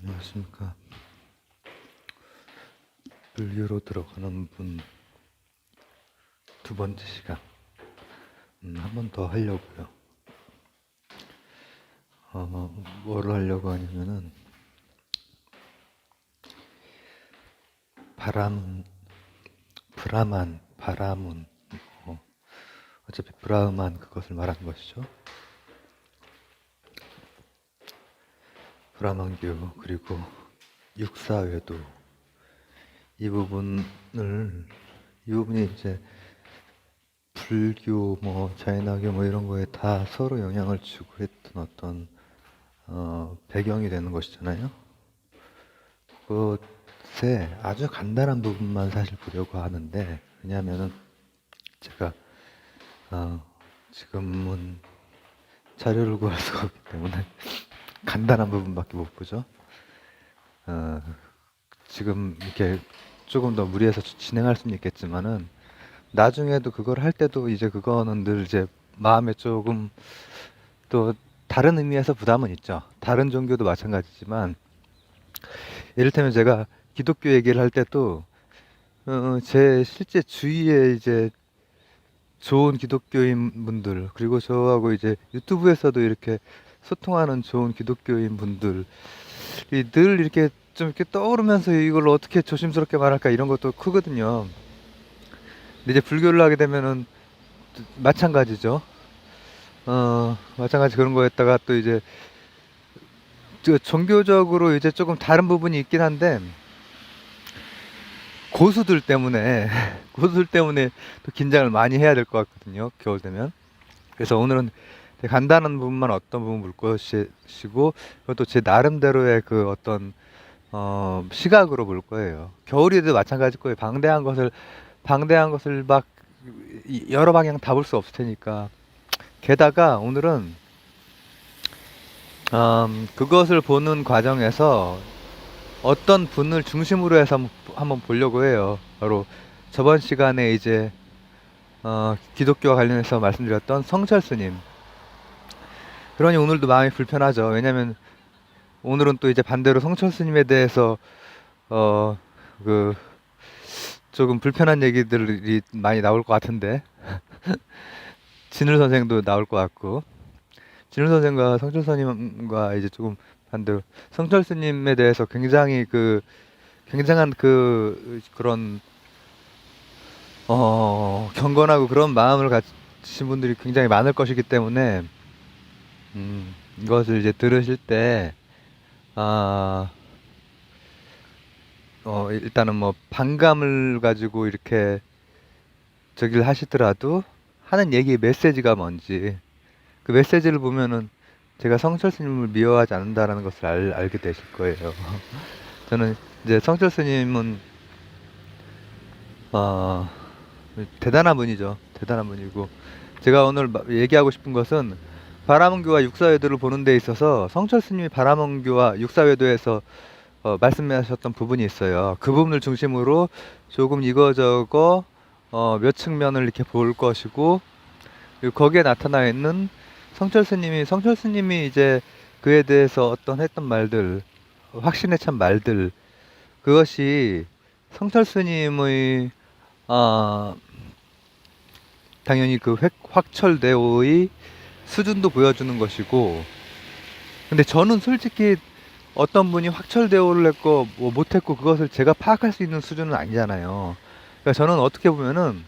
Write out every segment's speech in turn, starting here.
안녕하십니까. 불교로 들어가는 분 두 번째 시간. 한 번 더 하려고요. 뭐를 하려고 하냐면은, 바라문, 어차피 브라흐만 그것을 말하는 것이죠. 브라만교, 그리고 육사외도, 이 부분이 이제 불교, 자연학교 이런 거에 다 서로 영향을 주고 했던 어떤 배경이 되는 것이잖아요. 그것에 아주 간단한 부분만 사실 보려고 하는데, 왜냐하면은 제가 지금은 자료를 구할 수가 없기 때문에 간단한 부분밖에 못 보죠. 지금 이렇게 조금 더 무리해서 진행할 수는 있겠지만은, 나중에도 그걸 할 때도 이제 그거는 늘 이제 마음에 조금 또 다른 의미에서 부담은 있죠. 다른 종교도 마찬가지지만, 이를테면 제가 기독교 얘기를 할 때도 제 실제 주위에 이제 좋은 기독교인 분들, 그리고 저하고 이제 유튜브에서도 이렇게 소통하는 좋은 기독교인 분들이 늘 이렇게 좀 이렇게 떠오르면서 이걸 어떻게 조심스럽게 말할까 이런 것도 크거든요. 근데 이제 불교를 하게 되면은 마찬가지죠. 마찬가지 그런 거였다가 또 이제 종교적으로 이제 조금 다른 부분이 있긴 한데, 고수들 때문에 고수들 때문에 또 긴장을 많이 해야 될 것 같거든요, 겨울 되면. 그래서 오늘은 되게 간단한 부분만 어떤 부분 볼 것이고, 그것도 제 나름대로의 그 어떤 시각으로 볼 거예요. 겨울이도 마찬가지일 거예요. 방대한 것을 막 여러 방향 다 볼 수 없을 테니까. 게다가 오늘은 그것을 보는 과정에서 어떤 분을 중심으로 해서 한번 보려고 해요. 바로 저번 시간에 이제 기독교와 관련해서 말씀드렸던 성철 스님. 그러니 오늘도 마음이 불편하죠. 왜냐면 오늘은 또 이제 반대로 성철 스님에 대해서 그 조금 불편한 얘기들이 많이 나올 것 같은데, 진을 선생도 나올 것 같고, 진을 선생과 성철 스님과 이제 조금 반대로 성철 스님에 대해서 굉장히 굉장한 그런 경건하고 그런 마음을 가지신 분들이 굉장히 많을 것이기 때문에, 이것을 이제 들으실 때, 아, 일단은 뭐 반감을 가지고 이렇게 저기를 하시더라도 하는 얘기의 메시지가 뭔지, 그 메시지를 보면은 제가 성철 스님을 미워하지 않는다라는 것을 알게 되실 거예요. 저는 이제 성철 스님은 어, 대단한 분이죠. 대단한 분이고, 제가 오늘 얘기하고 싶은 것은 바라문교와 육사외도를 보는 데 있어서 성철 스님이 바라문교와 육사외도에서 말씀하셨던 부분이 있어요. 그 부분을 중심으로 조금 이거저거 몇 측면을 이렇게 볼 것이고, 그리고 거기에 나타나 있는 성철 스님이 이제 그에 대해서 어떤 했던 말들, 확신에 찬 말들, 그것이 성철 스님의 아, 당연히 그 확철대오의 수준도 보여주는 것이고, 근데 저는 솔직히 어떤 분이 확철대오를 했고 뭐 못했고 그것을 제가 파악할 수 있는 수준은 아니잖아요. 그러니까 저는 어떻게 보면은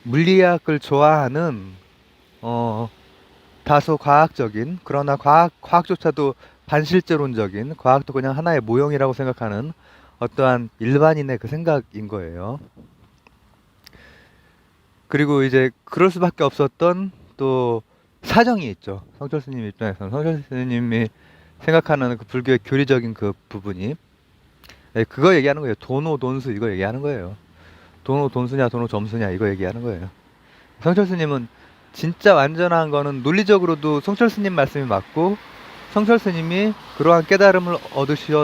물리학을 좋아하는 어, 다소 과학적인, 그러나 과학조차도 반실제론적인, 과학도 그냥 하나의 모형이라고 생각하는 어떠한 일반인의 그 생각인 거예요. 그리고 이제 그럴 수밖에 없었던 또 사정이 있죠. 성철 스님 입장에서는 성철 스님이 생각하는 그 불교의 교리적인 그 부분이, 그거 얘기하는 거예요. 도노 돈수 이거 얘기하는 거예요. 도노 돈수냐 도노 점수냐 이거 얘기하는 거예요. 성철 스님은 진짜 완전한 거는 논리적으로도 성철 스님 말씀이 맞고, 성철 스님이 그러한 깨달음을 얻으신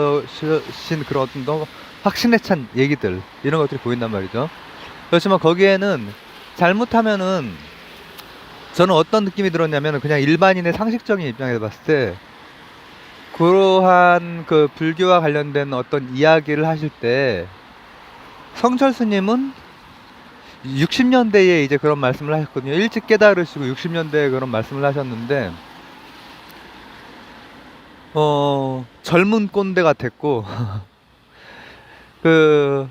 그런 어떤 더 확신에 찬 얘기들, 이런 것들이 보인단 말이죠. 그렇지만 거기에는 잘못하면은, 저는 어떤 느낌이 들었냐면 그냥 일반인의 상식적인 입장에서 봤을 때 그러한 그 불교와 관련된 어떤 이야기를 하실 때 성철 스님은 60년대에 이제 그런 말씀을 하셨거든요. 일찍 깨달으시고 60년대에 그런 말씀을 하셨는데 젊은 꼰대 같았고 그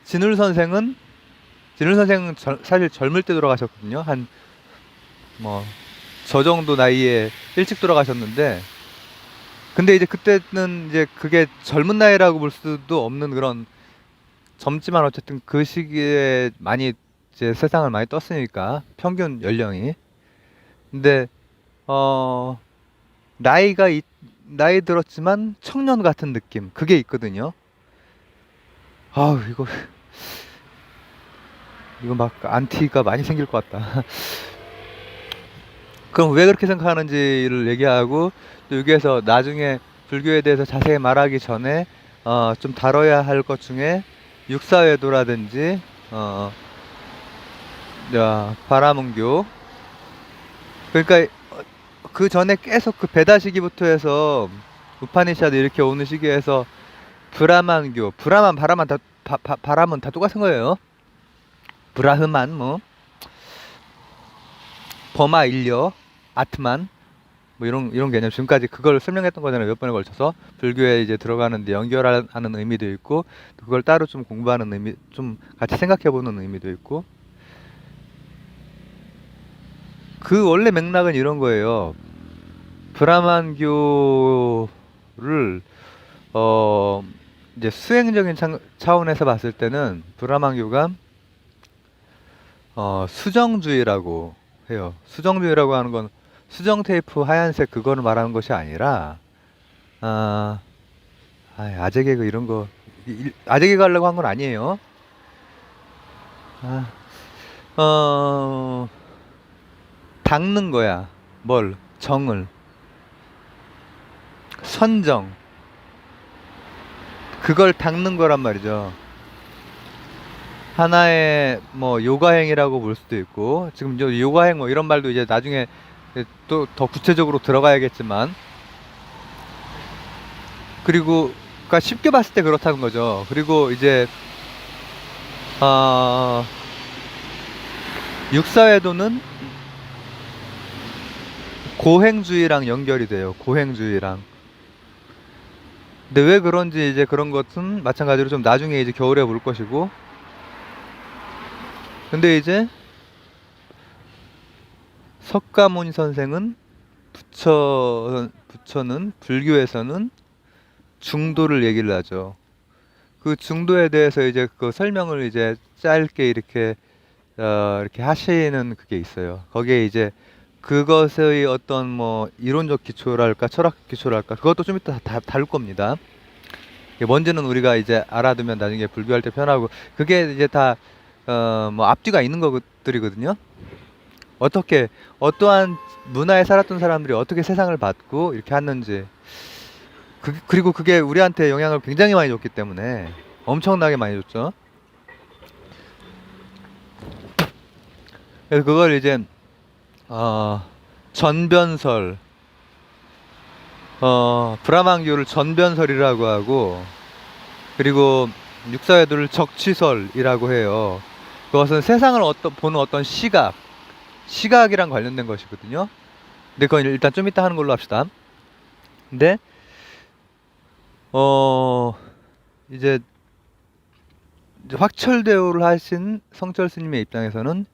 진울 선생은 사실 젊을 때 돌아가셨거든요. 한 뭐 저 정도 나이에 일찍 돌아가셨는데 근데 이제 그때는 이제 그게 젊은 나이라고 볼 수도 없는 그런 젊지만 어쨌든 그 시기에 많이 이제 세상을 많이 떴으니까 평균 연령이 근데 어 나이가 나이 들었지만 청년 같은 느낌 그게 있거든요. 아우 이거 막 안티가 많이 생길 것 같다. 그럼 왜 그렇게 생각하는지를 얘기하고 또 여기에서 나중에 불교에 대해서 자세히 말하기 전에 좀 다뤄야 할 것 중에 육사외도라든지 어, 바라문교 그러니까 그 전에 계속 그 베다 시기부터 해서 우파니샤드 이렇게 오는 시기에서 브라만교 바라만 다 바람은 다 똑같은 거예요. 브라흐만 뭐 버마 인려 아트만 뭐 이런 개념 지금까지 그걸 설명했던 거잖아요. 몇 번에 걸쳐서 불교에 이제 들어가는데 연결하는 의미도 있고 그걸 따로 좀 공부하는 의미 좀 같이 생각해보는 의미도 있고 그 원래 맥락은 이런 거예요. 브라만교를 어 이제 수행적인 차원에서 봤을 때는 브라만교가 수정주의라고 해요. 수정주의라고 하는 건 수정 테이프 하얀색 그거를 말하는 것이 아니라 아, 아재 개그 이런 거 아재 개그 하려고 한 건 아니에요. 아, 어, 닦는 거야. 뭘? 정을. 선정. 그걸 닦는 거란 말이죠. 하나의 뭐 요가행이라고 볼 수도 있고 지금 저 요가행 뭐 이런 말도 이제 나중에 또 더 구체적으로 들어가야겠지만 그리고 그러니까 쉽게 봤을 때 그렇다는 거죠. 그리고 이제 어, 육사회도는 고행주의랑 연결이 돼요. 고행주의랑. 근데 왜 그런지 이제 그런 것은 마찬가지로 좀 나중에 이제 겨울에 볼 것이고 근데 이제 석가모니 선생은 부처는 불교에서는 중도를 얘기를 하죠. 그 중도에 대해서 이제 그 설명을 이제 짧게 이렇게 하시는 그게 있어요. 거기에 이제 그것의 어떤 뭐 이론적 기초랄까 철학 기초랄까 그것도 좀 이따 다 다룰 겁니다. 이게 뭔지는 우리가 이제 알아두면 나중에 불교할 때 편하고 그게 이제 다 뭐 앞뒤가 있는 것들이거든요. 어떻게 어떠한 문화에 살았던 사람들이 어떻게 세상을 봤고 이렇게 했는지 그리고 그게 우리한테 영향을 굉장히 많이 줬기 때문에 엄청나게 많이 줬죠. 그래서 그걸 이제 어, 전변설 브라만교를 전변설이라고 하고 그리고 육사회도를 적취설이라고 해요. 그것은 세상을 보는 어떤 시각이랑 관련된 것이거든요. 근데 그건 일단 좀 이따 하는 걸로 합시다. 근데 어 이제 확철대오를 하신 성철 스님의 입장에서는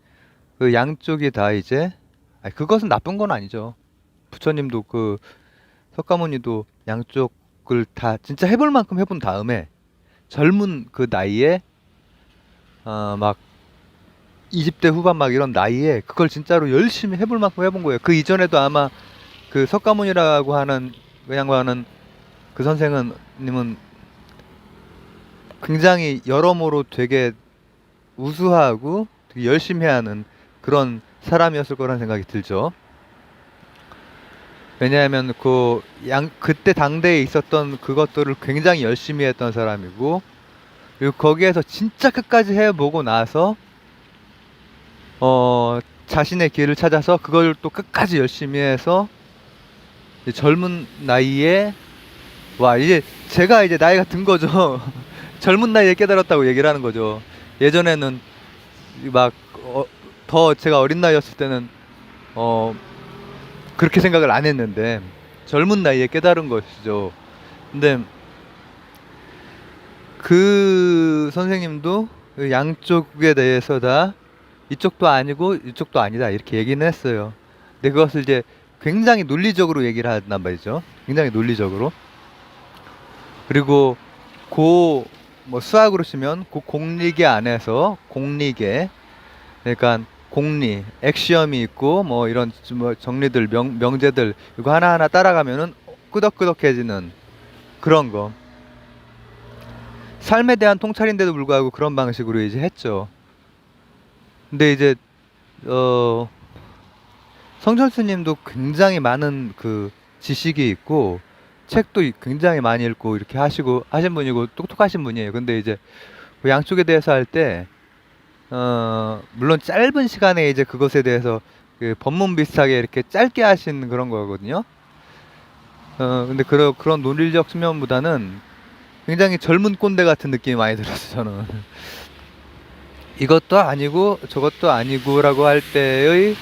그 양쪽이 다 이제 그것은 나쁜 건 아니죠. 부처님도 그 석가모니도 양쪽을 다 진짜 해볼 만큼 해본 다음에 젊은 그 나이에 막 20대 후반 막 이런 나이에 그걸 진짜로 열심히 해볼 만큼 해본 거예요. 그 이전에도 아마 그 석가모니라고 하는 그 양반은 그 선생님은 굉장히 여러모로 되게 우수하고 되게 열심히 하는 그런 사람이었을 거라는 생각이 들죠. 왜냐하면 그때 당대에 있었던 그것들을 굉장히 열심히 했던 사람이고 그리고 거기에서 진짜 끝까지 해보고 나서 자신의 길을 찾아서 그걸 또 끝까지 열심히 해서 젊은 나이에 와, 이제 제가 이제 나이가 든 거죠. 젊은 나이에 깨달았다고 얘기를 하는 거죠. 예전에는 막, 더 제가 어린 나이였을 때는, 어, 그렇게 생각을 안 했는데, 젊은 나이에 깨달은 것이죠. 근데 그 선생님도 그 양쪽에 대해서 다 이쪽도 아니고 이쪽도 아니다 이렇게 얘기는 했어요. 근데 그것을 이제 굉장히 논리적으로 얘기를 한단 말이죠. 굉장히 논리적으로. 그리고 고 뭐 수학으로 치면 그 공리계 안에서 공리계, 그러니까 공리, 액시엄이 있고 뭐 이런 뭐 정리들 명제들 이거 하나하나 따라가면은 끄덕끄덕해지는 그런 거. 삶에 대한 통찰인데도 불구하고 그런 방식으로 이제 했죠. 근데 이제 어 성철수님도 굉장히 많은 그 지식이 있고 책도 굉장히 많이 읽고 이렇게 하시고 하신 분이고 똑똑하신 분이에요. 근데 이제 그 양쪽에 대해서 할 때 물론 짧은 시간에 이제 그것에 대해서 그 법문 비슷하게 이렇게 짧게 하신 그런 거거든요. 근데 그런 논리적 측면보다는 굉장히 젊은 꼰대 같은 느낌이 많이 들었어요, 저는. 이것도 아니고 저것도 아니고라고 할 때의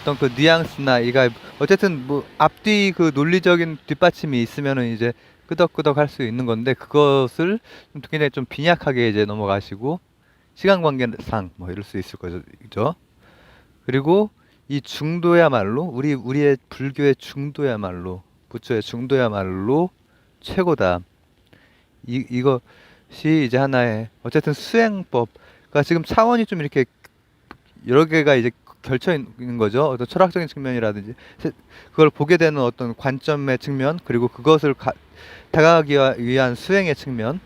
어떤 그 뉘앙스나 이가 어쨌든 뭐 앞뒤 그 논리적인 뒷받침이 있으면은 이제 끄덕끄덕 할 수 있는 건데 그것을 좀 굉장히 좀 빈약하게 이제 넘어가시고 시간 관계상 뭐 이럴 수 있을 거죠. 그죠? 그리고 이 중도야말로 우리의 불교의 중도야말로 부처의 중도야말로 최고다. 이것이 이제 하나의 어쨌든 수행법. 그러니까 지금 차원이 좀 이렇게 여러 개가 이제 결쳐 있는 거죠. 어떤 철학적인 측면이라든지 그걸 보게 되는 어떤 관점의 측면 그리고 그것을 다가가기 위한 수행의 측면.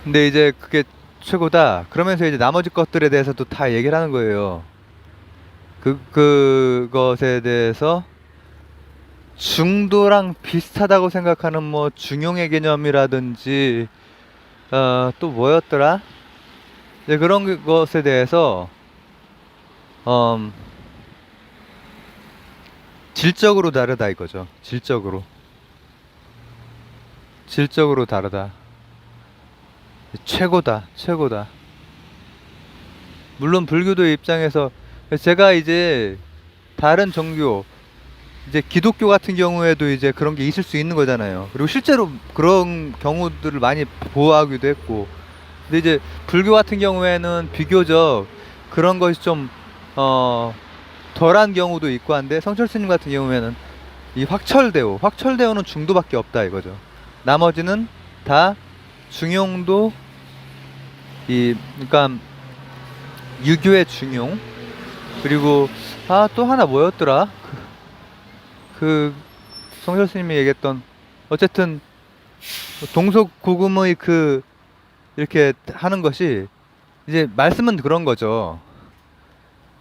근데 이제 그게 최고다. 그러면서 이제 나머지 것들에 대해서도 다 얘기를 하는 거예요. 그것에 대해서 중도랑 비슷하다고 생각하는 뭐 중용의 개념이라든지 또 뭐였더라? 이제 그런 것에 대해서 음, 질적으로 다르다 이거죠. 질적으로 다르다. 최고다, 최고다. 물론 불교도의 입장에서 제가 이제 다른 종교, 이제 기독교 같은 경우에도 이제 그런 게 있을 수 있는 거잖아요. 그리고 실제로 그런 경우들을 많이 보호하기도 했고, 근데 이제 불교 같은 경우에는 비교적 그런 것이 좀 어, 덜한 경우도 있고 한데 성철스님 같은 경우에는 이 확철대오는 중도밖에 없다 이거죠. 나머지는 다 중용도 그러니까 유교의 중용 그리고 또 하나 뭐였더라? 그 성철스님이 얘기했던 어쨌든 동서고금의 그 이렇게 하는 것이 이제 말씀은 그런 거죠.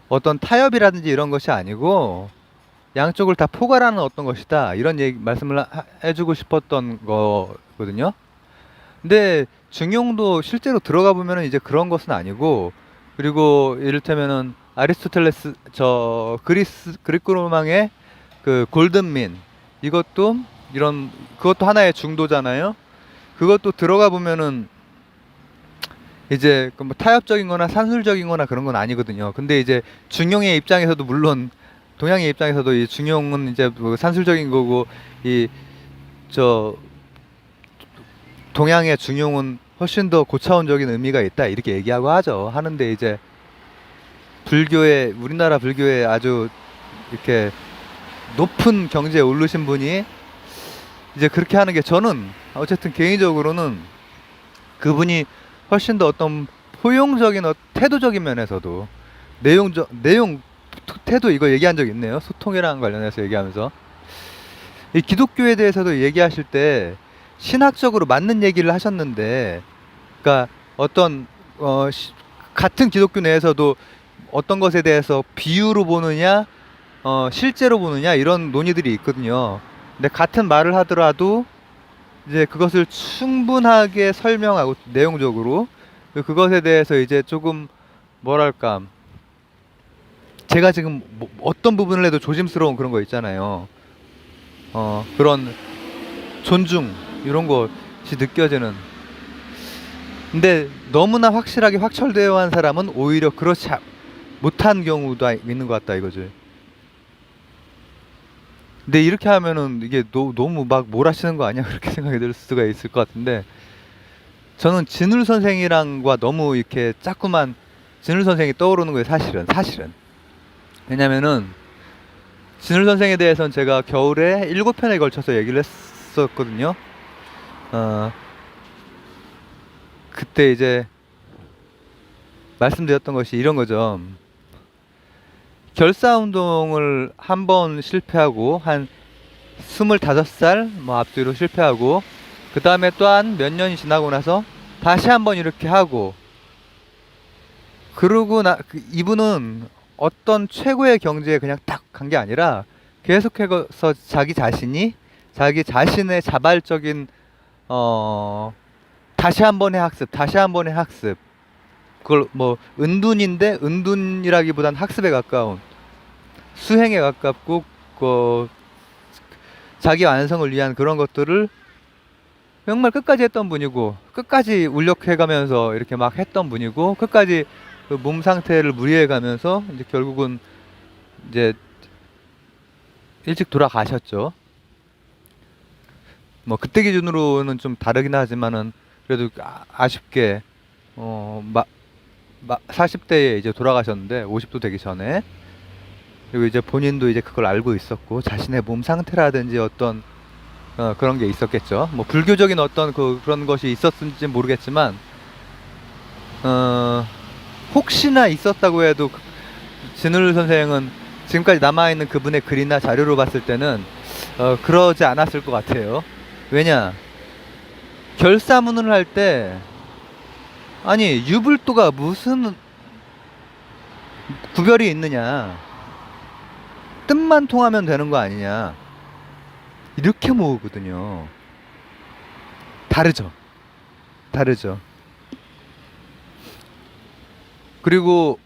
어떤 타협이라든지 이런 것이 아니고 양쪽을 다 포괄하는 어떤 것이다. 이런 말씀을 해주고 싶었던 거거든요. 근데 중용도 실제로 들어가 보면은 이제 그런 것은 아니고 그리고 이를테면은 아리스토텔레스 그리스 로망의 그 골든민 이것도 그것도 하나의 중도잖아요. 그것도 들어가 보면은 이제 그뭐 타협적인 거나 산술적인 거나 그런 건 아니거든요. 근데 이제 중용의 입장에서도 물론 동양의 입장에서도 이 중용은 이제 뭐 산술적인 거고 이 저 동양의 중용은 훨씬 더 고차원적인 의미가 있다 이렇게 얘기하고 하는데 이제 우리나라 불교에 아주 이렇게 높은 경지에 오르신 분이 이제 그렇게 하는 게 저는 어쨌든 개인적으로는 그분이 훨씬 더 어떤 포용적인 태도적인 면에서도 내용 태도 이거 얘기한 적 있네요. 소통이랑 관련해서 얘기하면서 이 기독교에 대해서도 얘기하실 때 신학적으로 맞는 얘기를 하셨는데, 그러니까 어떤 같은 기독교 내에서도 어떤 것에 대해서 비유로 보느냐, 실제로 보느냐 이런 논의들이 있거든요. 근데 같은 말을 하더라도 이제 그것을 충분하게 설명하고 내용적으로 그것에 대해서 이제 조금 뭐랄까 제가 지금 어떤 부분을 해도 조심스러운 그런 거 있잖아요. 그런 존중 이런 것이 느껴지는. 근데 너무나 확실하게 확철되어 한 사람은 오히려 그렇지 못한 경우도 있는 것 같다 이거지. 근데 이렇게 하면은 이게 너무 막 몰아치는 거 아니야? 그렇게 생각이 들 수가 있을 것 같은데, 저는 진울 선생이랑과 너무 이렇게 자꾸만 진울 선생이 떠오르는 거예요. 사실은 왜냐면은 진울 선생에 대해서는 제가 겨울에 7편에 걸쳐서 얘기를 했었거든요. 어 그때 이제 말씀드렸던 것이 이런 거죠. 결사운동을 한 번 실패하고 한 25살 뭐 앞뒤로 실패하고, 그 다음에 또한 몇 년이 지나고 나서 다시 한번 이렇게 하고, 그러고 이분은 어떤 최고의 경지에 그냥 딱 간 게 아니라 계속해서 자기 자신의 자발적인 다시 한 번의 학습, 그걸 뭐 은둔인데, 은둔이라기보단 학습에 가까운, 수행에 가깝고, 자기 완성을 위한 그런 것들을 정말 끝까지 했던 분이고, 끝까지 울력해가면서 이렇게 막 했던 분이고, 끝까지 그 몸 상태를 무리해가면서 이제 결국은 이제 일찍 돌아가셨죠. 뭐 그때 기준으로는 좀 다르긴 하지만은 그래도 아쉽게 40대에 이제 돌아가셨는데, 50도 되기 전에. 그리고 이제 본인도 이제 그걸 알고 있었고, 자신의 몸 상태라든지 어떤 그런 게 있었겠죠. 뭐 불교적인 어떤 그런 것이 있었는지 모르겠지만, 혹시나 있었다고 해도 진울 선생은 지금까지 남아있는 그분의 글이나 자료로 봤을 때는 그러지 않았을 것 같아요. 왜냐, 결사문을 할 때, 아니 유불도가 무슨 구별이 있느냐, 뜻만 통하면 되는 거 아니냐, 이렇게 모으거든요. 다르죠. 그리고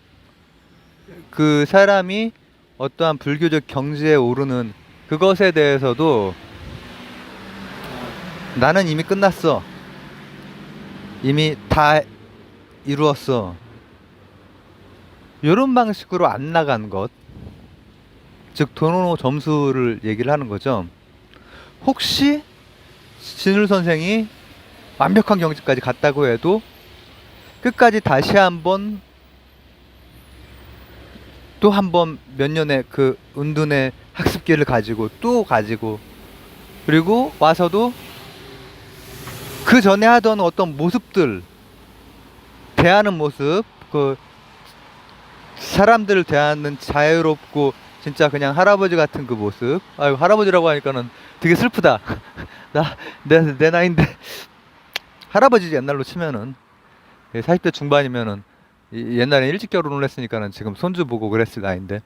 그 사람이 어떠한 불교적 경지에 오르는 그것에 대해서도, 나는 이미 끝났어, 이미 다 이루었어, 이런 방식으로 안 나간 것, 즉 도노노 점수를 얘기를 하는 거죠. 혹시 진울 선생이 완벽한 경지까지 갔다고 해도 끝까지 다시 한번, 또 한 번 몇 년의 그 은둔의 학습기를 가지고 그리고 와서도 그 전에 하던 어떤 모습들, 대하는 모습, 그 사람들을 대하는 자유롭고 진짜 그냥 할아버지 같은 그 모습. 아유, 할아버지라고 하니까는 되게 슬프다. 내 나이인데 할아버지지, 옛날로 치면은 40대 중반이면은, 옛날에 일찍 결혼을 했으니까는 지금 손주 보고 그랬을 나이인데,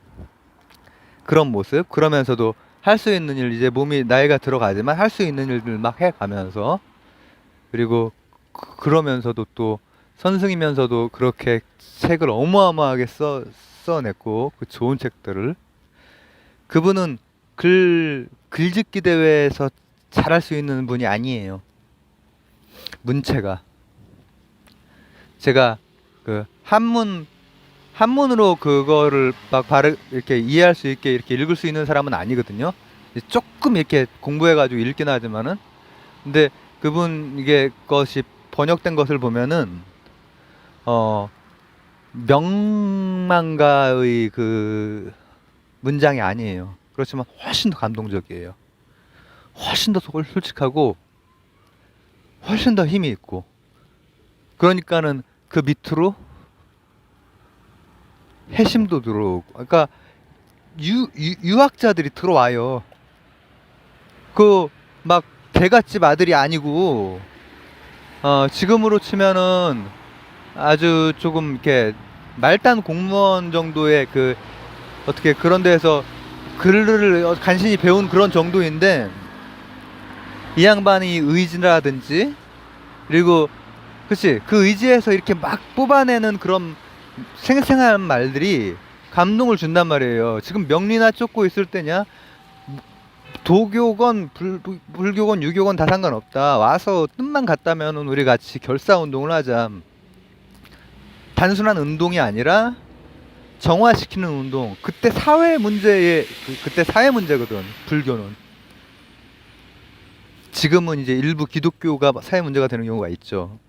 그런 모습. 그러면서도 할 수 있는 일, 이제 몸이 나이가 들어가지만 할 수 있는 일들 막 해가면서, 그리고 그러면서도 또 선승이면서도 그렇게 책을 어마어마하게 써냈고, 그 좋은 책들을. 그분은 글짓기 대회에서 잘할 수 있는 분이 아니에요. 문체가. 제가 그 한문으로 그거를 막 이렇게 이해할 수 있게 이렇게 읽을 수 있는 사람은 아니거든요. 조금 이렇게 공부해가지고 읽긴 하지만은. 근데 그분 이게 것이 번역된 것을 보면은 명망가의 그 문장이 아니에요. 그렇지만 훨씬 더 감동적이에요. 훨씬 더 솔직하고 훨씬 더 힘이 있고. 그러니까는 그 밑으로 해심도 들어오고, 그러니까 유학자들이 들어와요. 그 막 대갓집 아들이 아니고, 지금으로 치면은 아주 조금 이렇게 말단 공무원 정도의 그 어떻게 그런 데에서 글을 간신히 배운 그런 정도인데, 이 양반이 의지라든지, 그리고 그치, 그 의지에서 이렇게 막 뽑아내는 그런 생생한 말들이 감동을 준단 말이에요. 지금 명리나 쫓고 있을 때냐, 도교건 불교건 유교건 다 상관없다. 와서 뜻만 같다면은 우리 같이 결사 운동을 하자. 단순한 운동이 아니라 정화시키는 운동. 그때 사회 문제에 그때 사회 문제거든. 불교는. 지금은 이제 일부 기독교가 사회 문제가 되는 경우가 있죠.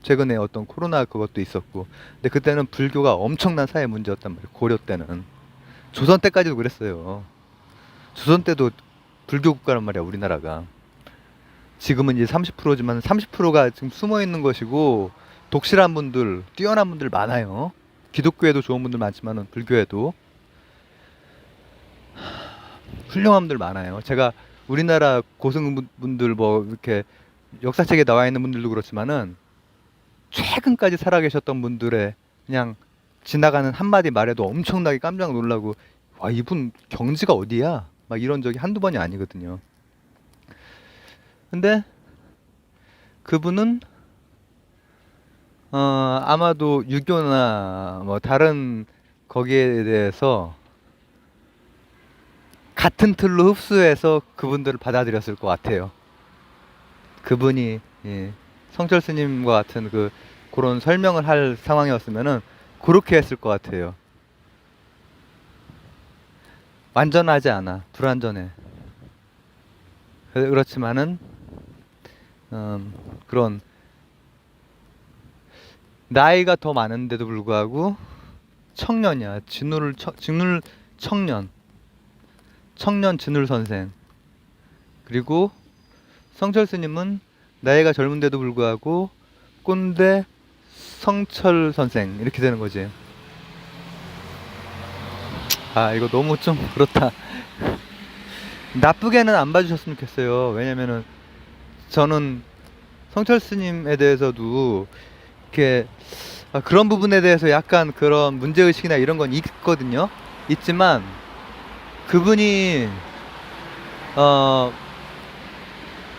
최근에 어떤 코로나 그것도 있었고. 근데 그때는 불교가 엄청난 사회 문제였단 말이에요. 고려 때는. 조선 때까지도 그랬어요. 조선 때도 불교 국가란 말이야, 우리나라가. 지금은 이제 30%지만 30%가 지금 숨어 있는 것이고, 독실한 분들, 뛰어난 분들 많아요. 기독교에도 좋은 분들 많지만은 불교에도 훌륭한 분들 많아요. 제가 우리나라 고승분들 뭐 이렇게 역사책에 나와 있는 분들도 그렇지만은 최근까지 살아계셨던 분들의 그냥 지나가는 한마디 말에도 엄청나게 깜짝 놀라고, 와, 이분 경지가 어디야? 막 이런 적이 한두 번이 아니거든요. 근데 그분은 아마도 유교나 뭐 다른 거기에 대해서 같은 틀로 흡수해서 그분들을 받아들였을 것 같아요. 그분이 성철 스님과 같은 그런 설명을 할 상황이었으면은 그렇게 했을 것 같아요. 완전하지 않아, 불완전해. 그렇지만은 그런 나이가 더 많은데도 불구하고 청년이야. 진울 청년 진울 선생. 그리고 성철 스님은 나이가 젊은데도 불구하고 꼰대 성철 선생, 이렇게 되는 거지. 아, 이거 너무 좀 그렇다. 나쁘게는 안 봐주셨으면 좋겠어요. 왜냐면은 저는 성철 스님에 대해서도 이렇게 그런 부분에 대해서 약간 그런 문제의식이나 이런 건 있거든요. 있지만 그분이 어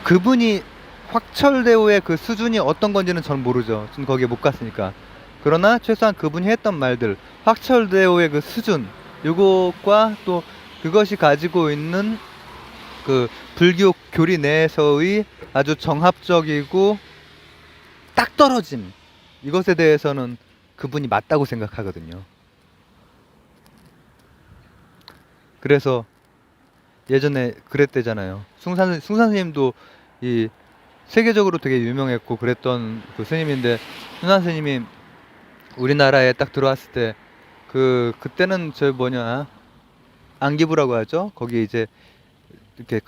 그분이 확철대오의 그 수준이 어떤 건지는 전 모르죠. 전 거기에 못 갔으니까. 그러나 최소한 그분이 했던 말들, 확철대오의 그 수준, 요것과 또 그것이 가지고 있는 그 불교 교리 내에서의 아주 정합적이고 딱 떨어짐, 이것에 대해서는 그분이 맞다고 생각하거든요. 그래서 예전에 그랬대잖아요. 숭산 스님도 이 세계적으로 되게 유명했고 그랬던 그 스님인데, 숭산 스님이 우리나라에 딱 들어왔을 때 그때는 저 뭐냐, 안기부라고 하죠. 거기 이제 이렇게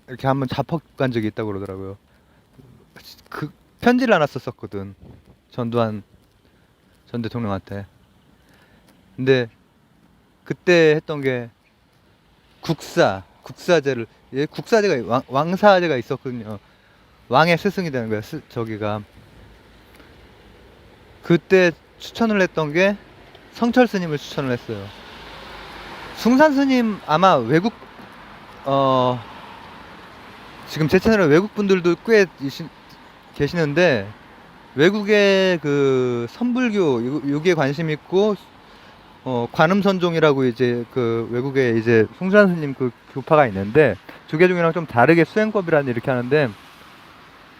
이렇게 한번 잡혀간 적이 있다고 그러더라고요. 그 편지를 하나 썼었거든, 전두환 전 대통령한테. 근데 그때 했던 게 국사제를, 국사제가 왕사제가 있었거든요. 왕의 스승이 되는 거야. 저기가 그때 추천을 했던 게 성철 스님을 추천을 했어요. 숭산 스님 아마 외국 지금 제 채널에 외국 분들도 꽤 계시는데, 외국의 그 선불교 여기에 관심 있고 관음선종이라고 이제 그 외국에 이제 숭산 스님 그 교파가 있는데, 조계종이랑 좀 다르게 수행법이라는 이렇게 하는데,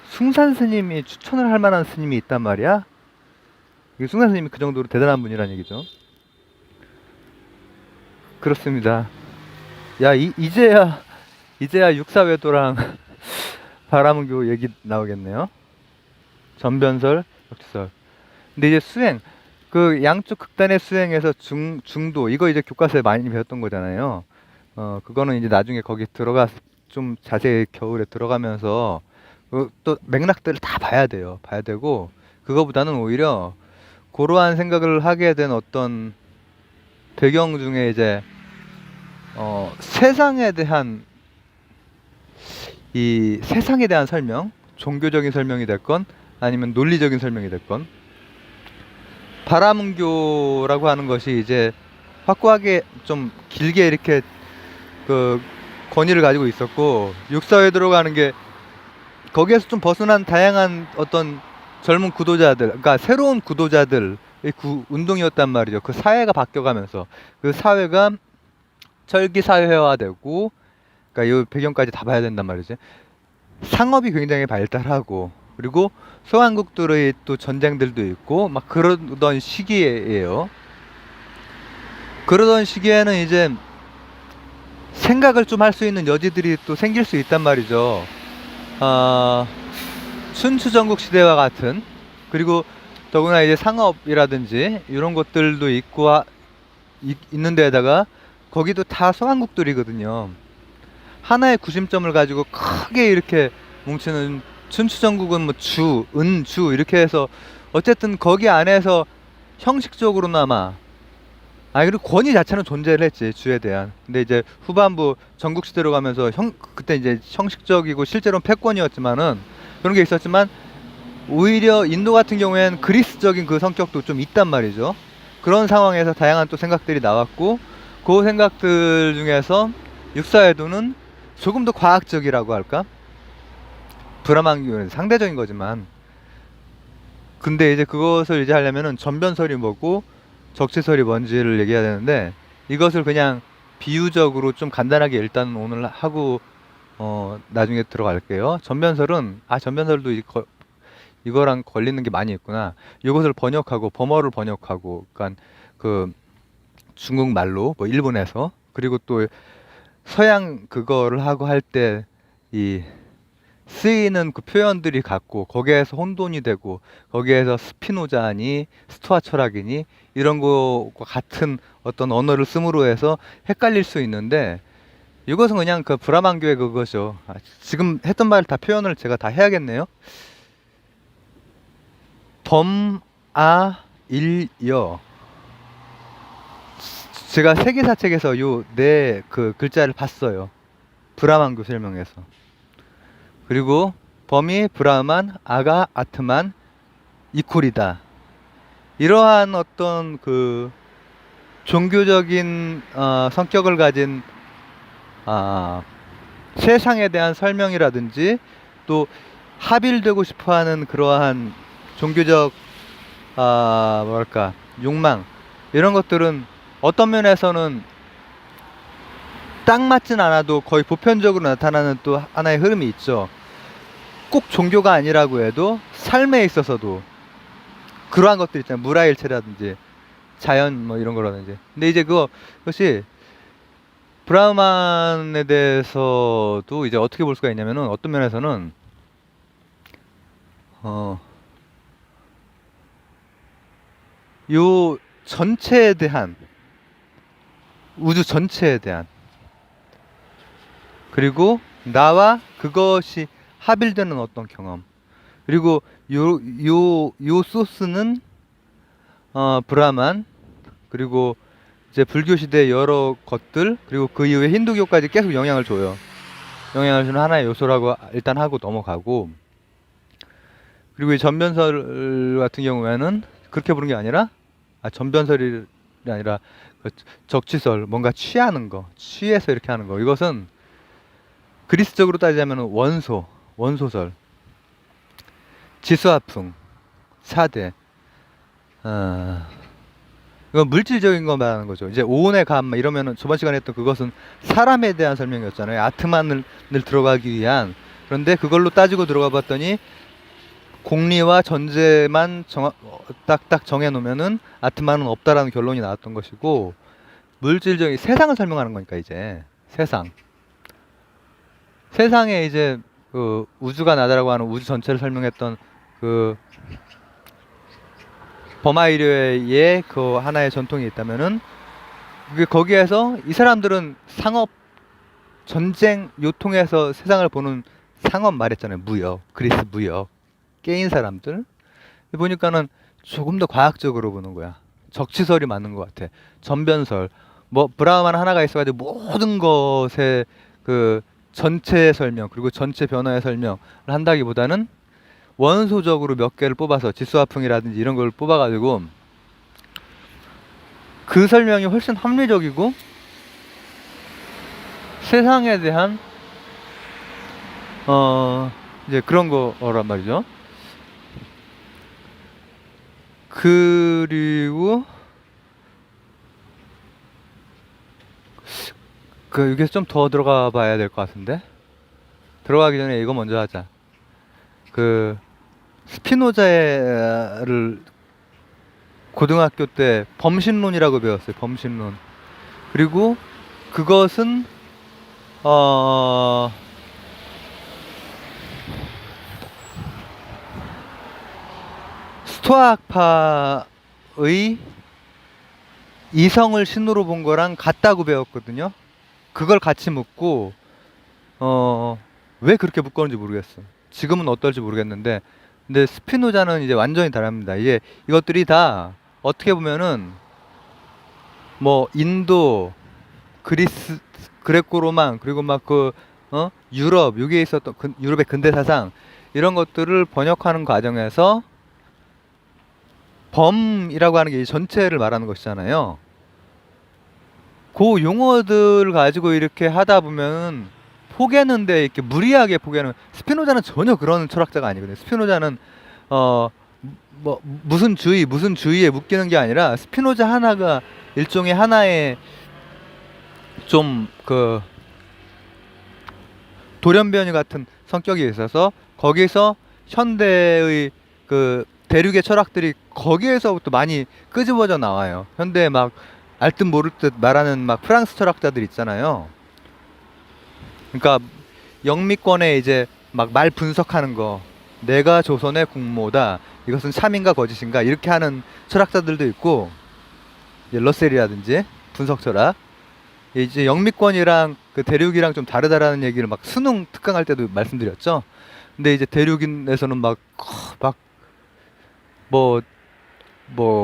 숭산 스님이 추천을 할 만한 스님이 있단 말이야. 숭산 스님이 그 정도로 대단한 분이란 얘기죠. 그렇습니다. 야, 이제야 육사외도랑 바라문교 얘기 나오겠네요. 전변설, 역지설. 근데 이제 수행, 그 양쪽 극단의 수행에서 중도, 이거 이제 교과서에 많이 배웠던 거잖아요. 그거는 이제 나중에 거기 들어가 좀 자세히 겨울에 들어가면서 또 맥락들을 다 봐야 돼요. 봐야 되고, 그거보다는 오히려 그러한 생각을 하게 된 어떤 배경 중에 이제 세상에 대한 설명, 종교적인 설명이 됐건 아니면 논리적인 설명이 됐건, 바라문교라고 하는 것이 이제 확고하게 좀 길게 이렇게 그 권위를 가지고 있었고, 육사에 들어가는 게 거기에서 좀 벗어난 다양한 어떤 젊은 구도자들, 그러니까 새로운 구도자들의 운동이었단 말이죠. 그 사회가 바뀌어가면서 그 사회가 철기 사회화되고 그러니까 이 배경까지 다 봐야 된단 말이지. 상업이 굉장히 발달하고, 그리고 소환국들의 또 전쟁들도 있고 막 그러던 시기예요. 그러던 시기에는 이제 생각을 좀 할 수 있는 여지들이 또 생길 수 있단 말이죠. 어, 춘추 전국 시대와 같은, 그리고 더구나 이제 상업이라든지 이런 것들도 있고 있는 데다가 거기도 다 소환국들이거든요. 하나의 구심점을 가지고 크게 이렇게 뭉치는, 춘추 전국은 뭐 주 이렇게 해서 어쨌든 거기 안에서 형식적으로나마, 그리고 권위 자체는 존재를 했지, 주에 대한. 근데 이제 후반부 전국 시대로 가면서 그때 이제 형식적이고 실제로는 패권이었지만은 그런 게 있었지만, 오히려 인도 같은 경우에는 그리스적인 그 성격도 좀 있단 말이죠. 그런 상황에서 다양한 또 생각들이 나왔고, 그 생각들 중에서 육사회도는 조금 더 과학적이라고 할까? 브라만교는 상대적인 거지만, 근데 이제 그것을 이제 하려면은 전변설이 뭐고 적치설이 뭔지를 얘기해야 되는데, 이것을 그냥 비유적으로 좀 간단하게 일단 오늘 하고 나중에 들어갈게요. 전변설도 이거랑 걸리는 게 많이 있구나. 이것을 번역하고 범어를 번역하고, 그러니까 그 중국 말로 뭐 일본에서, 그리고 또 서양 그거를 하고 할 때 이 쓰이는 그 표현들이 같고, 거기에서 혼돈이 되고, 거기에서 스피노자니 스토아 철학이니 이런 거과 같은 어떤 언어를 씀으로 해서 헷갈릴 수 있는데, 이것은 그냥 그 브라만교의 그거죠. 지금 했던 말 다 표현을 제가 다 해야겠네요. 범아일여. 제가 세계사책에서 요 네 그 글자를 봤어요. 브라만교 설명에서. 그리고 범이 브라만, 아가 아트만, 이콜이다. 이러한 어떤 그 종교적인 성격을 가진 세상에 대한 설명이라든지, 또 합일되고 싶어하는 그러한 종교적 뭐랄까 욕망, 이런 것들은 어떤 면에서는 딱 맞진 않아도 거의 보편적으로 나타나는 또 하나의 흐름이 있죠. 꼭 종교가 아니라고 해도 삶에 있어서도 그러한 것들 있잖아요. 물화일체라든지 자연 뭐 이런 거라든지. 근데 이제 그것이 브라만에 대해서도 이제 어떻게 볼 수가 있냐면은, 어떤 면에서는 요 전체에 대한, 우주 전체에 대한, 그리고 나와 그것이 합일되는 어떤 경험, 그리고 요 소스는 브라만, 그리고 이제 불교 시대의 여러 것들, 그리고 그 이후에 힌두교까지 계속 영향을 줘요. 영향을 주는 하나의 요소라고 일단 하고 넘어가고, 그리고 이 전변설 같은 경우에는 그렇게 부른 게 아니라, 전변설이 아니라 그 적치설, 뭔가 취하는 거, 취해서 이렇게 하는 거. 이것은 그리스적으로 따지자면 원소설, 지수화풍, 사대. 이건 물질적인 거 말하는 거죠. 이제 오온의 감 이러면은 저번 시간에 했던 그것은 사람에 대한 설명이었잖아요. 아트만을 들어가기 위한. 그런데 그걸로 따지고 들어가 봤더니 공리와 전제만 딱딱 정해 놓으면은 아트만은 없다라는 결론이 나왔던 것이고, 물질적인 세상을 설명하는 거니까, 이제 세상에 이제 그 우주가 나다라고 하는 우주 전체를 설명했던 그 버마이려의 그 하나의 전통이 있다면은, 거기에서 이 사람들은 상업, 전쟁 요통에서 세상을 보는, 상업 말했잖아요. 무역, 그리스 무역, 깨인 사람들. 보니까는 조금 더 과학적으로 보는 거야. 적치설이 맞는 것 같아. 전변설, 뭐 브라만 하나가 있어가지고 모든 것의 그 전체 설명, 그리고 전체 변화의 설명을 한다기보다는 원소적으로 몇 개를 뽑아서, 지수화풍이라든지 이런 걸 뽑아가지고 그 설명이 훨씬 합리적이고 세상에 대한 이제 그런 거란 말이죠. 그리고 여기서 좀 더 들어가 봐야 될 것 같은데. 들어가기 전에 이거 먼저 하자. 그 스피노자를 고등학교 때 범신론이라고 배웠어요. 범신론. 그리고 그것은 어 스토아파의 이성을 신으로 본 거랑 같다고 배웠거든요. 그걸 같이 묻고 왜 그렇게 묶었는지 모르겠어. 지금은 어떨지 모르겠는데, 근데 스피노자는 이제 완전히 다릅니다. 이것들이 다 어떻게 보면은 뭐 인도, 그리스, 그레코 로만, 그리고 막 유럽, 여기에 있었던 유럽의 근대 사상, 이런 것들을 번역하는 과정에서 범이라고 하는 게 이 전체를 말하는 것이잖아요. 그 용어들 가지고 이렇게 하다 보면 포개는데 이렇게 무리하게 포개는, 스피노자는 전혀 그런 철학자가 아니거든요. 스피노자는 뭐 무슨 주의에 묶이는 게 아니라, 스피노자 하나가 일종의 하나의 좀 돌연변이 같은 성격이 있어서, 거기서 현대의 대륙의 철학들이 거기에서부터 많이 끄집어져 나와요. 현대에 막 알듯 모를 듯 말하는 막 프랑스 철학자들 있잖아요. 그러니까 영미권에 이제 막 말 분석하는 거, 내가 조선의 국모다, 이것은 참인가 거짓인가, 이렇게 하는 철학자들도 있고, 이제 러셀이라든지 분석 철학. 이제 영미권이랑 그 대륙이랑 좀 다르다라는 얘기를 막 수능 특강할 때도 말씀드렸죠. 근데 이제 대륙인에서는 뭐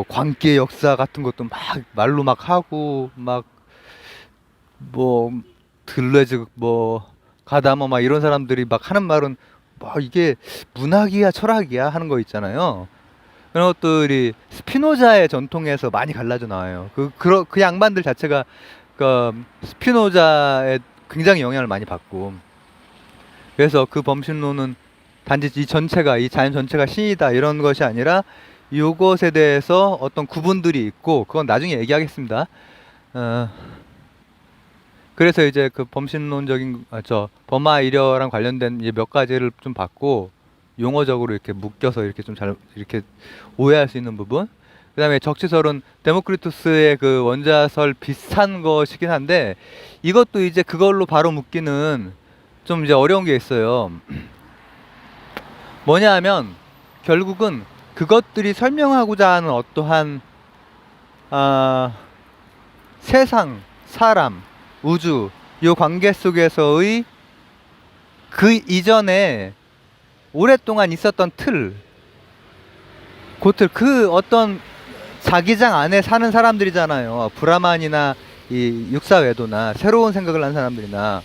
광기의 역사 같은 것도 막 말로 막 하고, 막 뭐 들레즈 뭐 가다모 막 이런 사람들이 막 하는 말은 뭐 이게 문학이야 철학이야 하는 거 있잖아요. 그런 것들이 스피노자의 전통에서 많이 갈라져 나와요. 그 양반들 자체가 스피노자에 굉장히 영향을 많이 받고, 그래서 그 범신론은 단지 이 자연 전체가 신이다 이런 것이 아니라, 요것에 대해서 어떤 구분들이 있고, 그건 나중에 얘기하겠습니다. 그래서 이제 그 범신론적인 범아 이려랑 관련된 이제 몇 가지를 좀 받고, 용어적으로 이렇게 묶여서 이렇게 좀 잘 이렇게 오해할 수 있는 부분. 그다음에 적치설은 데모크리투스의 그 원자설 비슷한 것이긴 한데, 이것도 이제 그걸로 바로 묶기는 좀 이제 어려운 게 있어요. 뭐냐 하면 결국은 그것들이 설명하고자 하는 어떠한 세상, 사람, 우주, 요 관계 속에서의 그 이전에 오랫동안 있었던 그 어떤 자기장 안에 사는 사람들이잖아요. 브라만이나 이 육사외도나 새로운 생각을 한 사람들이나.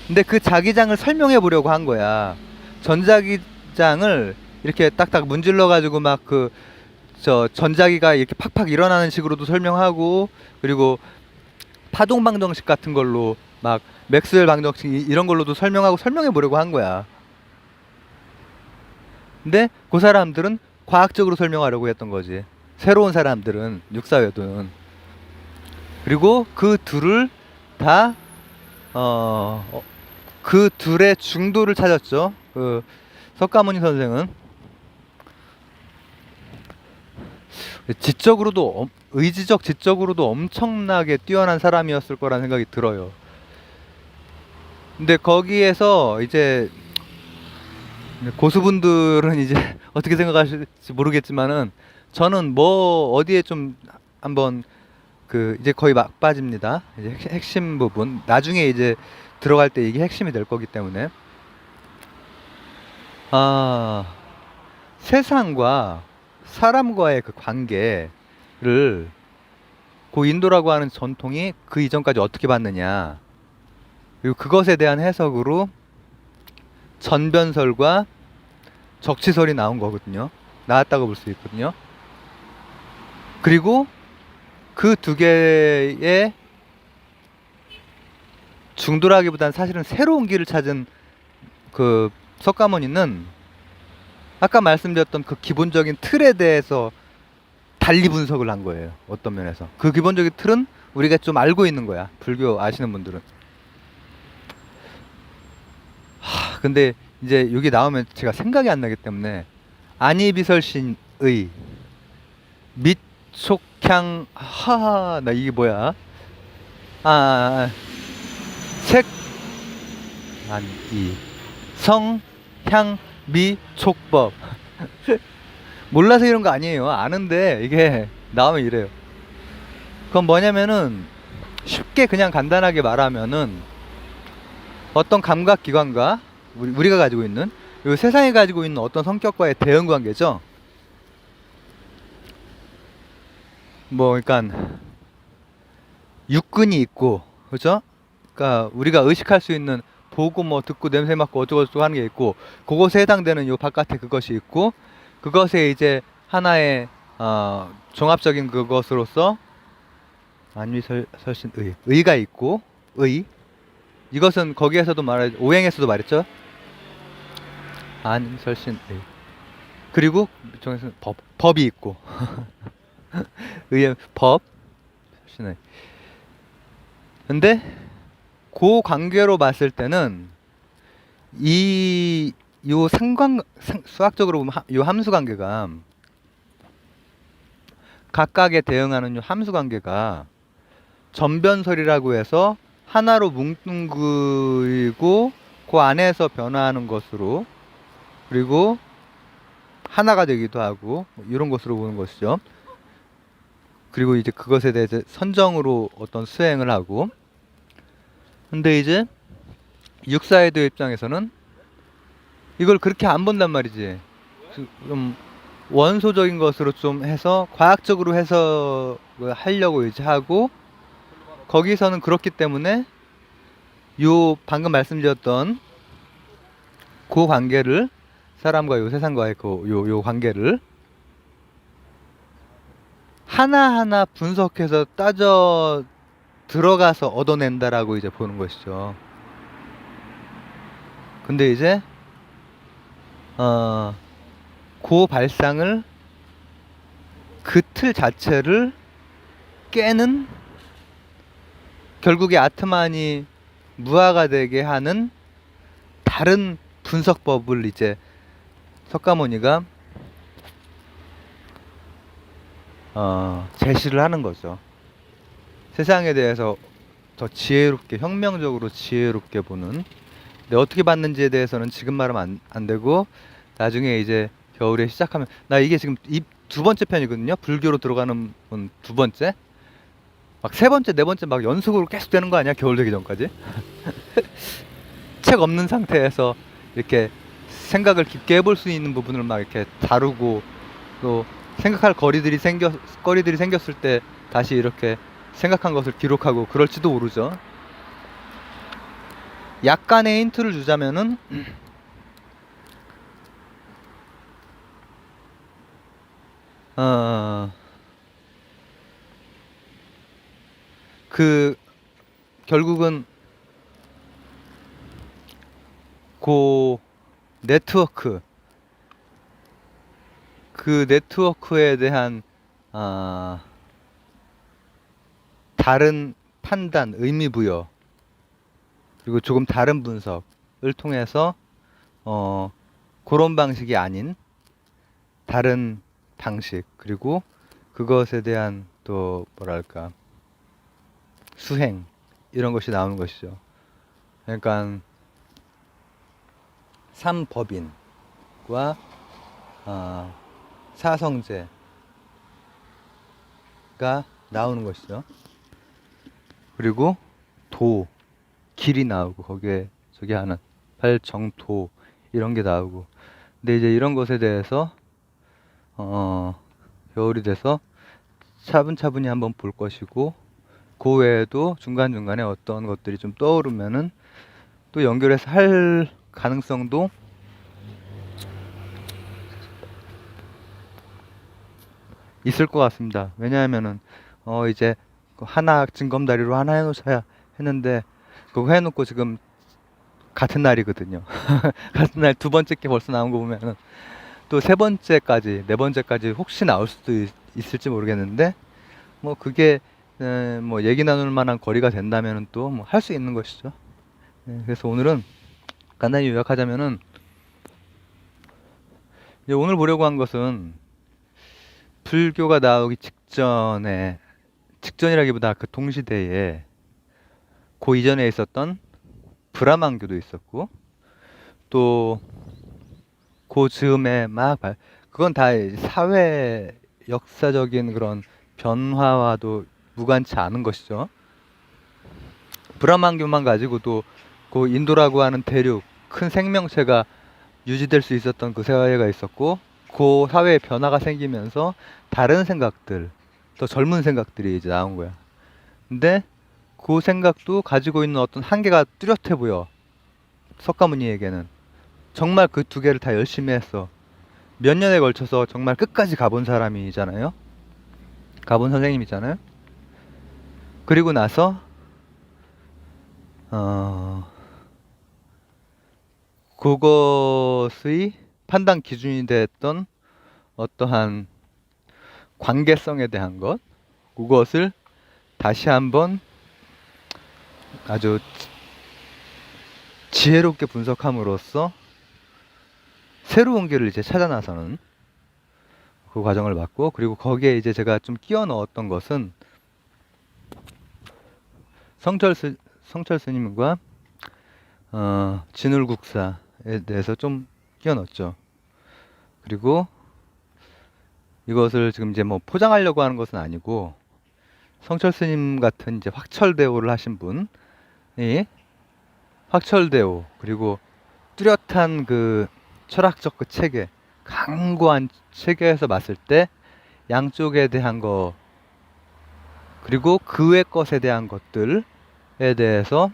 근데 그 자기장을 설명해 보려고 한 거야. 전자기장을 이렇게 딱딱 문질러 가지고 막 전자기가 이렇게 팍팍 일어나는 식으로도 설명하고, 그리고 파동 방정식 같은 걸로 막 맥스웰 방정식 이런 걸로도 설명해 보려고 한 거야. 근데 그 사람들은 과학적으로 설명하려고 했던 거지. 새로운 사람들은, 육사외도는. 그리고 그 둘을 다 그 둘의 중도를 찾았죠. 석가모니 선생은 의지적 지적으로도 엄청나게 뛰어난 사람이었을 거라는 생각이 들어요. 근데 거기에서 이제 고수분들은 이제 어떻게 생각하실지 모르겠지만은, 저는 뭐 어디에 좀 한번 이제 거의 막 빠집니다. 이제 핵심 부분 나중에 이제 들어갈 때 이게 핵심이 될 거기 때문에, 세상과 사람과의 그 관계를 그 인도라고 하는 전통이 그 이전까지 어떻게 봤느냐, 그리고 그것에 대한 해석으로 전변설과 적치설이 나왔다고 볼 수 있거든요. 그리고 그 두 개의 중도라기보다는 사실은 새로운 길을 찾은 그 석가모니는 아까 말씀드렸던 그 기본적인 틀에 대해서 달리 분석을 한 거예요. 어떤 면에서 그 기본적인 틀은 우리가 좀 알고 있는 거야, 불교 아시는 분들은. 근데 이제 여기 나오면 제가 생각이 안 나기 때문에 안이비설신의 밑촉향 하하 나 이게 뭐야? 색 안이 성향 미촉법 몰라서 이런 거 아니에요. 아는데 이게 나오면 이래요. 그건 뭐냐면은 쉽게 그냥 간단하게 말하면은 어떤 감각기관과 우리가 가지고 있는 이 세상이 가지고 있는 어떤 성격과의 대응 관계죠. 뭐 그러니까 육근이 있고 그죠? 그러니까 우리가 의식할 수 있는 보고 뭐 듣고 냄새 맡고 어쩌고저쩌고 하는 게 있고 그것에 해당되는 요 바깥에 그것이 있고 그것에 이제 하나의 종합적인 그것으로서 안위설신의 의가 있고 의 이것은 거기에서도 오행에서도 말했죠. 안설신의 그리고 중에서 법이 있고 의의 법 설신의 근데 그 관계로 봤을 때는 요 수학적으로 보면 요 함수 관계가 각각에 대응하는 요 함수 관계가 전변설이라고 해서 하나로 뭉뚱그리고 그 안에서 변화하는 것으로 그리고 하나가 되기도 하고 뭐 이런 것으로 보는 것이죠. 그리고 이제 그것에 대해서 선정으로 어떤 수행을 하고 근데 이제 육사회도 입장에서는 이걸 그렇게 안 본단 말이지. 좀 원소적인 것으로 좀 해서 과학적으로 해석을 하려고 이제 하고 거기서는 그렇기 때문에 요 방금 말씀드렸던 그 관계를 사람과 요 세상과의 요 관계를 하나하나 분석해서 따져 들어가서 얻어낸다라고 이제 보는 것이죠. 근데 이제 그 발상을 그 틀 자체를 깨는 결국에 아트만이 무아가 되게 하는 다른 분석법을 이제 석가모니가 제시를 하는 거죠. 세상에 대해서 더 지혜롭게 혁명적으로 지혜롭게 보는 근데 어떻게 봤는지에 대해서는 지금 말하면 안 되고 나중에 이제 겨울에 시작하면 나 이게 지금 이 두 번째 편이거든요. 불교로 들어가는 분 두 번째 막 세 번째 네 번째 막 연속으로 계속 되는 거 아니야? 겨울 되기 전까지 책 없는 상태에서 이렇게 생각을 깊게 해볼 수 있는 부분을 막 이렇게 다루고 또 생각할 거리들이 생겼을 때 다시 이렇게 생각한 것을 기록하고 그럴지도 모르죠. 약간의 힌트를 주자면은 그 결국은 그 네트워크 그 네트워크에 대한 다른 판단, 의미 부여 그리고 조금 다른 분석을 통해서 그런 방식이 아닌 다른 방식 그리고 그것에 대한 또 뭐랄까 수행 이런 것이 나오는 것이죠. 그러니까 삼법인과 사성제가 나오는 것이죠. 그리고 도, 길이 나오고 거기에 저기 하는 팔정도 이런 게 나오고 근데 이제 이런 것에 대해서 겨울이 돼서 차분차분히 한번 볼 것이고 그 외에도 중간중간에 어떤 것들이 좀 떠오르면은 또 연결해서 할 가능성도 있을 것 같습니다. 왜냐하면은 이제 하나 징검다리로 하나 해놓자 했는데 그거 해놓고 지금 같은 날이거든요. 같은 날 두 번째 게 벌써 나온 거 보면은 또 세 번째까지 네 번째까지 혹시 나올 수도 있을지 모르겠는데 뭐 그게 뭐 얘기 나눌 만한 거리가 된다면은 또 뭐 할 수 있는 것이죠. 그래서 오늘은 간단히 요약하자면은 이제 오늘 보려고 한 것은 불교가 나오기 직전이라기보다 그 동시대에 그 이전에 있었던 브라만교도 있었고 또 그 즈음에 그건 다 사회 역사적인 그런 변화와도 무관치 않은 것이죠. 브라만교만 가지고도 그 인도라고 하는 대륙 큰 생명체가 유지될 수 있었던 그 사회가 있었고 그 사회에 변화가 생기면서 다른 생각들, 더 젊은 생각들이 이제 나온 거야. 근데 그 생각도 가지고 있는 어떤 한계가 뚜렷해 보여. 석가모니에게는. 정말 그 두 개를 다 열심히 했어. 몇 년에 걸쳐서 정말 끝까지 가본 사람이잖아요. 가본 선생님이잖아요. 그리고 나서 그것의 판단 기준이 됐던 어떠한 관계성에 대한 것, 그것을 다시 한번 아주 지혜롭게 분석함으로써 새로운 길을 이제 찾아 나서는 그 과정을 봤고, 그리고 거기에 이제 제가 좀 끼워 넣었던 것은 성철 스님과 진울국사에 대해서 좀 끼워 넣었죠. 그리고 이것을 지금 이제 뭐 포장하려고 하는 것은 아니고, 성철 스님 같은 이제 확철대오를 하신 분이 확철대오, 그리고 뚜렷한 그 철학적 그 체계, 강고한 체계에서 봤을 때 양쪽에 대한 거, 그리고 그 외 것에 대한 것들에 대해서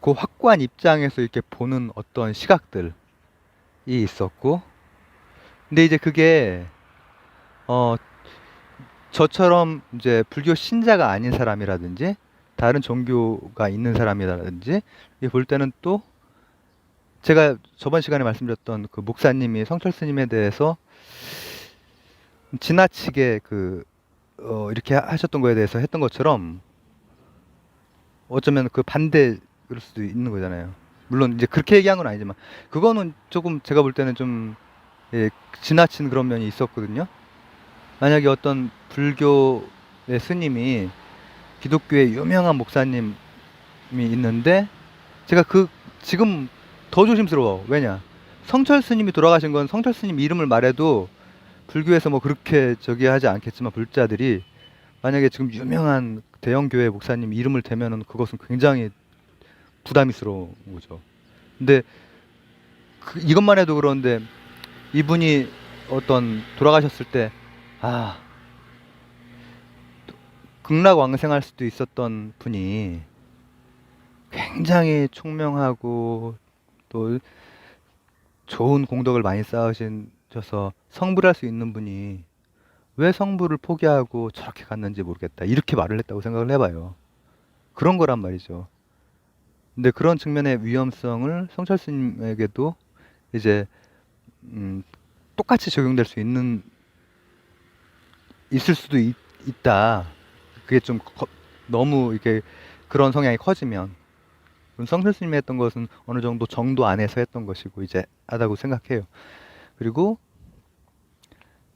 그 확고한 입장에서 이렇게 보는 어떤 시각들이 있었고, 근데 이제 그게 어 저처럼 이제 불교 신자가 아닌 사람이라든지 다른 종교가 있는 사람이라든지 볼 때는 또 제가 저번 시간에 말씀드렸던 그 목사님이 성철 스님에 대해서 지나치게 이렇게 하셨던 거에 대해서 했던 것처럼 어쩌면 그 반대일 수도 있는 거잖아요. 물론 이제 그렇게 얘기한 건 아니지만 그거는 조금 제가 볼 때는 좀 지나친 그런 면이 있었거든요. 만약에 어떤 불교의 스님이 기독교의 유명한 목사님이 있는데 제가 지금 더 조심스러워. 왜냐? 성철 스님이 돌아가신 건 성철 스님 이름을 말해도 불교에서 뭐 그렇게 저기 하지 않겠지만 불자들이 만약에 지금 유명한 대형 교회 목사님 이름을 대면은 그것은 굉장히 부담스러운 거죠. 근데 이것만 해도 그런데 이분이 어떤 돌아가셨을 때 극락왕생할 수도 있었던 분이 굉장히 총명하고 또 좋은 공덕을 많이 쌓으셔서 성불할 수 있는 분이 왜 성불을 포기하고 저렇게 갔는지 모르겠다. 이렇게 말을 했다고 생각을 해봐요. 그런 거란 말이죠. 근데 그런 측면의 위험성을 성철 스님에게도 이제 똑같이 적용될 수 있을 수도 있다. 그게 좀 너무 이렇게 그런 성향이 커지면 성철 스님이 했던 것은 어느 정도 정도 안에서 했던 것이고 이제 하다고 생각해요. 그리고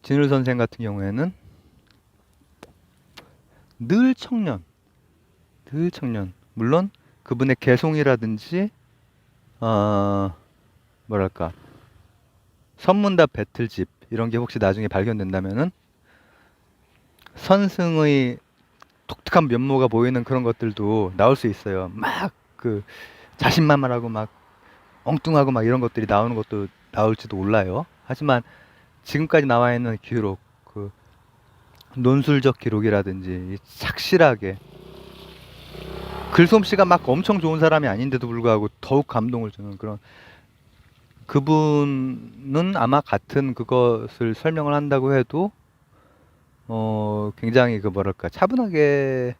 진울 선생 같은 경우에는 늘 청년. 물론 그분의 개송이라든지 뭐랄까 선문답 배틀집 이런 게 혹시 나중에 발견된다면은 선승의 독특한 면모가 보이는 그런 것들도 나올 수 있어요. 막 자신만만하고 막 엉뚱하고 막 이런 것들이 나오는 것도 나올지도 몰라요. 하지만 지금까지 나와 있는 기록, 논술적 기록이라든지 착실하게 글솜씨가 막 엄청 좋은 사람이 아닌데도 불구하고 더욱 감동을 주는 그런 그분은 아마 같은 그것을 설명을 한다고 해도 굉장히 뭐랄까 차분하게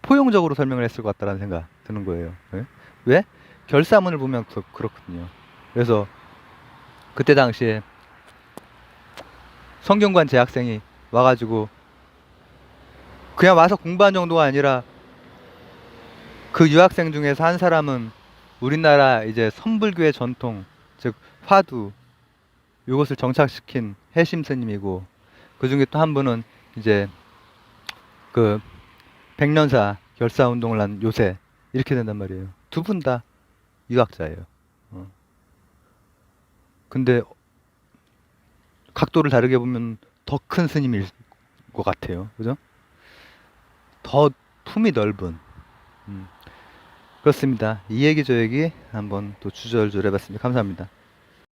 포용적으로 설명을 했을 것 같다는 생각 드는 거예요. 네? 왜? 결사문을 보면 그렇거든요. 그래서 그때 당시에 성균관 재학생이 와가지고 그냥 와서 공부한 정도가 아니라 그 유학생 중에서 한 사람은 우리나라 이제 선불교의 전통, 즉 화두 이것을 정착시킨 해심 스님이고, 그 중에 또 한 분은 이제 그 백년사 결사 운동을 한 요새, 이렇게 된단 말이에요. 두 분 다 유학자예요. 어. 근데 각도를 다르게 보면 더 큰 스님일 것 같아요. 그죠? 더 품이 넓은. 음. 그렇습니다. 이 얘기 저 얘기 한번 또 주저앉아 해봤습니다. 감사합니다.